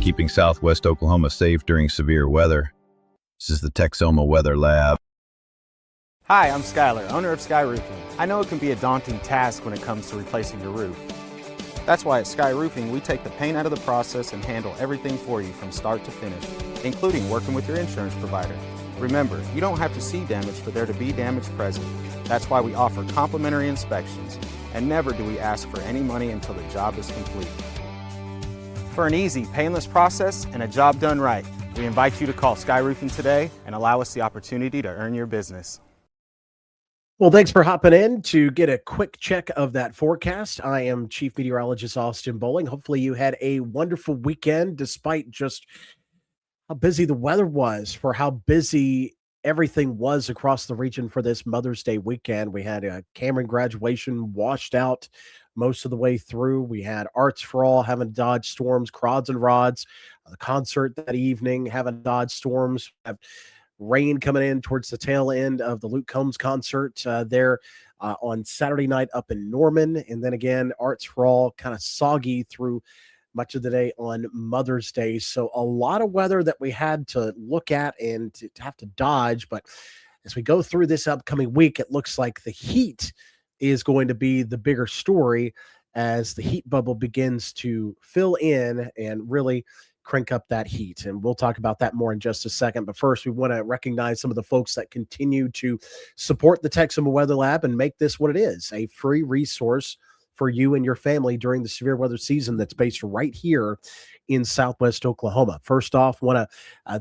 keeping Southwest Oklahoma safe during severe weather. This is the Texoma Weather Lab. Hi, I'm Skylar, owner of Sky Roofing. I know it can be a daunting task when it comes to replacing your roof. That's why at Sky Roofing, we take the pain out of the process and handle everything for you from start to finish, including working with your insurance provider. Remember, you don't have to see damage for there to be damage present. That's why we offer complimentary inspections, and never do we ask for any money until the job is complete. For an easy, painless process and a job done right, we invite you to call Sky Roofing today and allow us the opportunity to earn your business. Well, thanks for hopping in to get a quick check of that forecast. I am Chief Meteorologist Austin Bowling. Hopefully you had a wonderful weekend despite just how busy the weather was, for how busy everything was across the region for this Mother's Day weekend. We had a Cameron graduation washed out most of the way through. We had Arts for All having to dodge storms, Crods and Rods, the concert that evening having to dodge storms, have rain coming in towards the tail end of the Luke Combs concert there on Saturday night up in Norman. And then again, Arts for All kind of soggy through much of the day on Mother's Day. So a lot of weather that we had to look at and to have to dodge. But as we go through this upcoming week, it looks like the heat is going to be the bigger story as the heat bubble begins to fill in and really crank up that heat. And we'll talk about that more in just a second. But first, we want to recognize some of the folks that continue to support the Texoma Weather Lab and make this what it is, a free resource for you and your family during the severe weather season that's based right here in Southwest Oklahoma. First off, want to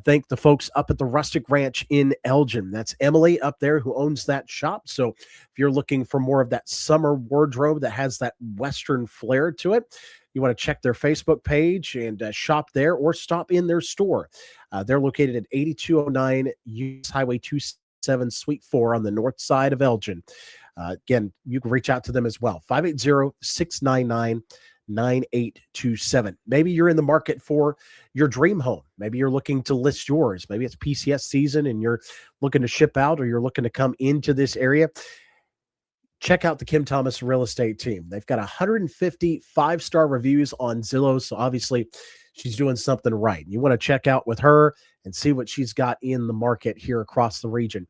thank the folks up at the Rustic Ranch in Elgin. That's Emily up there who owns that shop. So if you're looking for more of that summer wardrobe that has that Western flair to it, you want to check their Facebook page and shop there, or stop in their store. They're located at 8209 US Highway 27 Suite 4 on the north side of Elgin. Again, you can reach out to them as well, 580-699-9827. Maybe you're in the market for your dream home. Maybe you're looking to list yours. Maybe it's PCS season and you're looking to ship out, or you're looking to come into this area. Check out the Kim Thomas real estate team. They've got 150 five-star reviews on Zillow, so obviously she's doing something right. You want to check out with her and see what she's got in the market here across the region.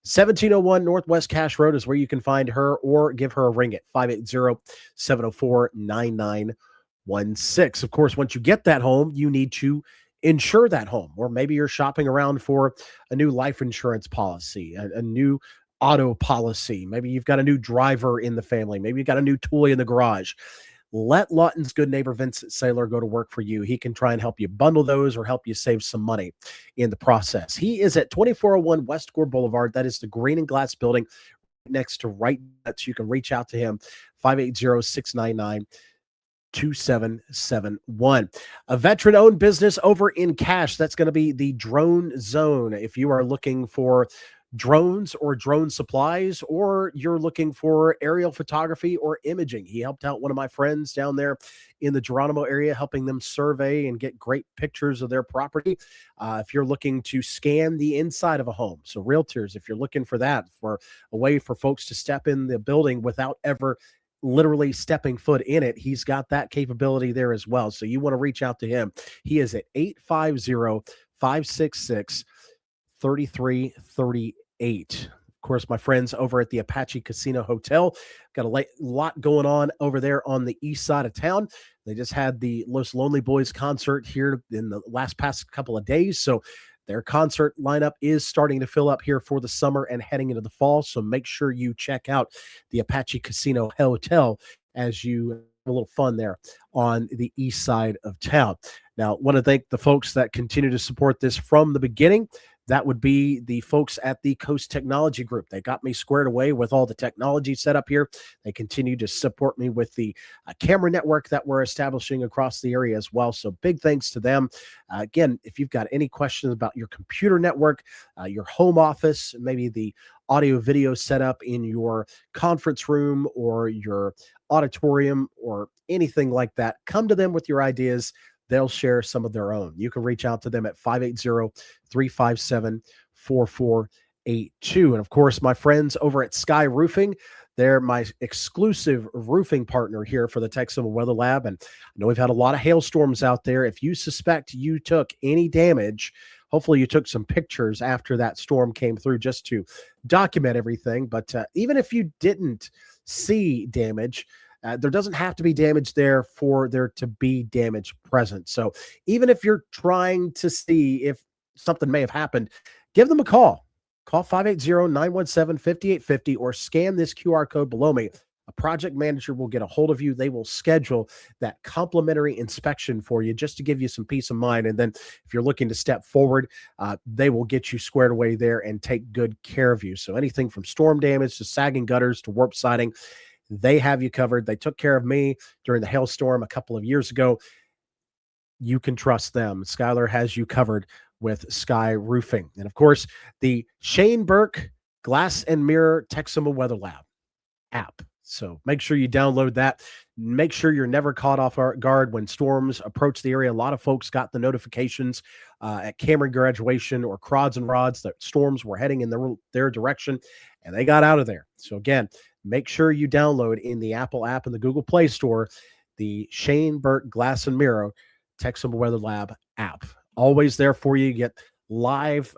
1701 Northwest Cash Road is where you can find her, or give her a ring at 580-704-9916. Of course, once you get that home, you need to insure that home, or maybe you're shopping around for a new life insurance policy, a new auto policy. Maybe you've got a new driver in the family. Maybe you've got a new toy in the garage. Let Lawton's good neighbor Vincent Saylor go to work for you. He can try and help you bundle those or help you save some money in the process. He is at 2401 West Gore Boulevard. That is the green and glass building next to Right Nuts. You can reach out to him, 580-699-2771. A veteran-owned business over in Cache. That's going to be the Drone Zone. If you are looking for drones or drone supplies, or you're looking for aerial photography or imaging, he helped out one of my friends down there in the Geronimo area, helping them survey and get great pictures of their property. If you're looking to scan the inside of a home, so realtors, if you're looking for that, for a way for folks to step in the building without ever literally stepping foot in it, he's got that capability there as well. So you want to reach out to him. He is at 850-566-3338. Of course, my friends over at the Apache Casino Hotel got a lot going on over there on the east side of town. They just had the Los Lonely Boys concert here in the past couple of days. So their concert lineup is starting to fill up here for the summer and heading into the fall. So make sure you check out the Apache Casino Hotel as you have a little fun there on the east side of town. Now, I want to thank the folks that continue to support this from the beginning. That would be the folks at the Coast Technology Group. They got me squared away with all the technology set up here. They continue to support me with the camera network that we're establishing across the area as well. So big thanks to them. Again, if you've got any questions about your computer network, your home office, maybe the audio video setup in your conference room or your auditorium or anything like that, come to them with your ideas. They'll share some of their own. You can reach out to them at 580-357-4482. And of course, my friends over at Sky Roofing, They're my exclusive roofing partner here for the Texoma Weather Lab. And I know we've had a lot of hailstorms out there. If you suspect you took any damage, hopefully you took some pictures after that storm came through just to document everything. But even if you didn't see damage, there doesn't have to be damage there for there to be damage present. So even if you're trying to see if something may have happened, give them a call. Call 580-917-5850 or scan this QR code below me. A project manager will get a hold of you. They will schedule that complimentary inspection for you just to give you some peace of mind. And then if you're looking to step forward, they will get you squared away there and take good care of you. So anything from storm damage to sagging gutters to warp siding, they have you covered. They took care of me during the hailstorm a couple of years ago. You can trust them. Skylar has you covered with Sky Roofing. And of course, the Shane Burke Glass and Mirror Texoma Weather Lab app. So make sure you download that. Make sure you're never caught off guard when storms approach the area. A lot of folks got the notifications at Cameron graduation or Crods and Rods that storms were heading in their direction, and they got out of there. So again, make sure you download in the Apple app and the Google Play Store the Shane Burke Glass and Mirror Texoma Weather Lab app. Always there for you. You get live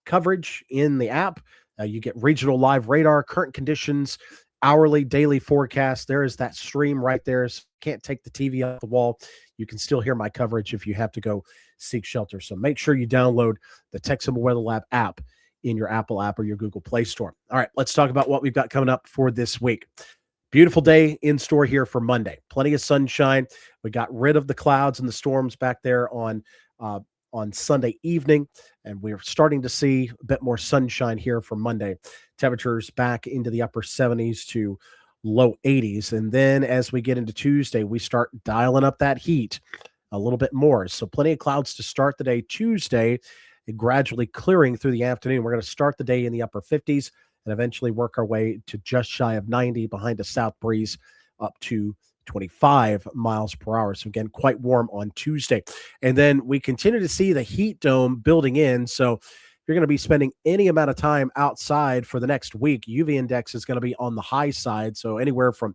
coverage in the app. You get regional live radar, current conditions, hourly, daily forecast. There is that stream right there. So can't take the TV off the wall. You can still hear my coverage if you have to go seek shelter. So make sure you download the Texoma Weather Lab app in your Apple app or your Google Play Store. All right, let's talk about what we've got coming up for this week. Beautiful day in store here for Monday. Plenty of sunshine. We got rid of the clouds and the storms back there on Sunday evening, and we're starting to see a bit more sunshine here for Monday. Temperatures back into the upper 70s to low 80s. And then as we get into Tuesday, we start dialing up that heat a little bit more. So plenty of clouds to start the day Tuesday, and gradually clearing through the afternoon. We're going to start the day in the upper 50s and eventually work our way to just shy of 90 behind a south breeze up to 25 miles per hour. So again, quite warm on Tuesday. And then we continue to see the heat dome building in. So if you're going to be spending any amount of time outside for the next week, UV index is going to be on the high side. So anywhere from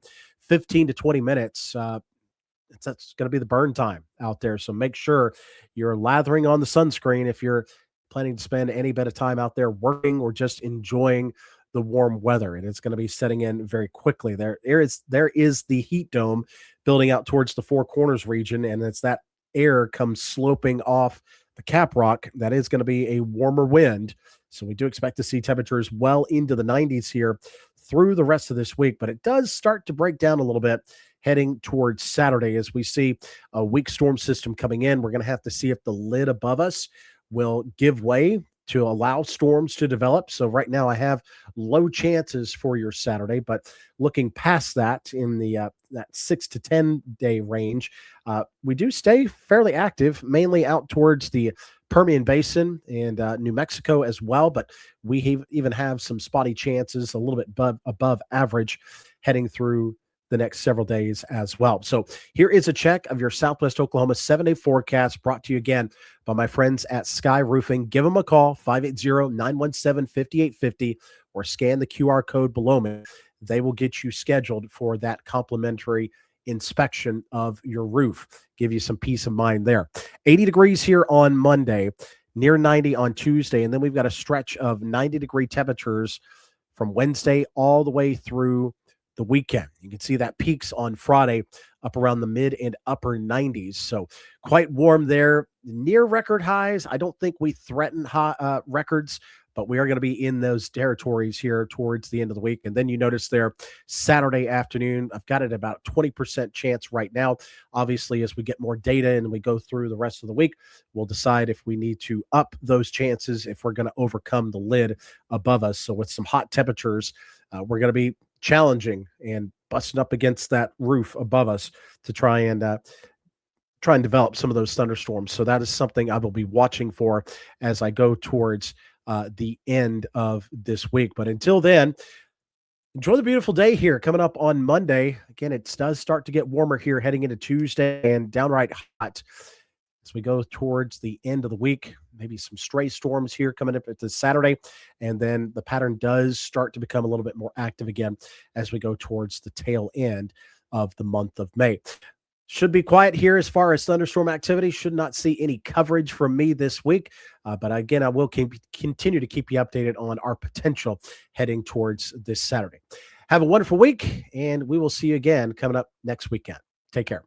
15 to 20 minutes, that's going to be the burn time out there. So make sure you're lathering on the sunscreen if you're planning to spend any bit of time out there working or just enjoying the warm weather, and it's going to be setting in very quickly. There is the heat dome building out towards the Four Corners region, and it's that air comes sloping off the cap rock. That is going to be a warmer wind, so we do expect to see temperatures well into the 90s here through the rest of this week, but it does start to break down a little bit heading towards Saturday as we see a weak storm system coming in. We're going to have to see if the lid above us will give way to allow storms to develop. So right now I have low chances for your Saturday, but looking past that in the that 6 to 10 day range, we do stay fairly active, mainly out towards the Permian Basin and New Mexico as well. But we even have some spotty chances, a little bit above average, heading through the next several days as well. So here is a check of your Southwest Oklahoma 7-day forecast, brought to you again by my friends at Sky Roofing. Give them a call, 580-917-5850, or scan the QR code below me. They will get you scheduled for that complimentary inspection of your roof. Give you some peace of mind there. 80 degrees here on Monday, near 90 on Tuesday, and then we've got a stretch of 90-degree temperatures from Wednesday all the way through the weekend. You can see that peaks on Friday up around the mid and upper 90s. So quite warm there, near record highs. I don't think we threaten records, but we are going to be in those territories here towards the end of the week. And then you notice there Saturday afternoon, I've got it about 20% chance right now. Obviously, as we get more data and we go through the rest of the week, we'll decide if we need to up those chances, if we're going to overcome the lid above us. So with some hot temperatures, we're going to be challenging and busting up against that roof above us to try and develop some of those thunderstorms. So that is something I will be watching for as I go towards the end of this week. But until then, enjoy the beautiful day here coming up on Monday. Again, it does start to get warmer here heading into Tuesday and downright hot as we go towards the end of the week. maybe some stray storms here coming up at this Saturday. And then the pattern does start to become a little bit more active again as we go towards the tail end of the month of May. Should be quiet here as far as thunderstorm activity. Should not see any coverage from me this week. But again, I will continue to keep you updated on our potential heading towards this Saturday. Have a wonderful week, and we will see you again coming up next weekend. Take care.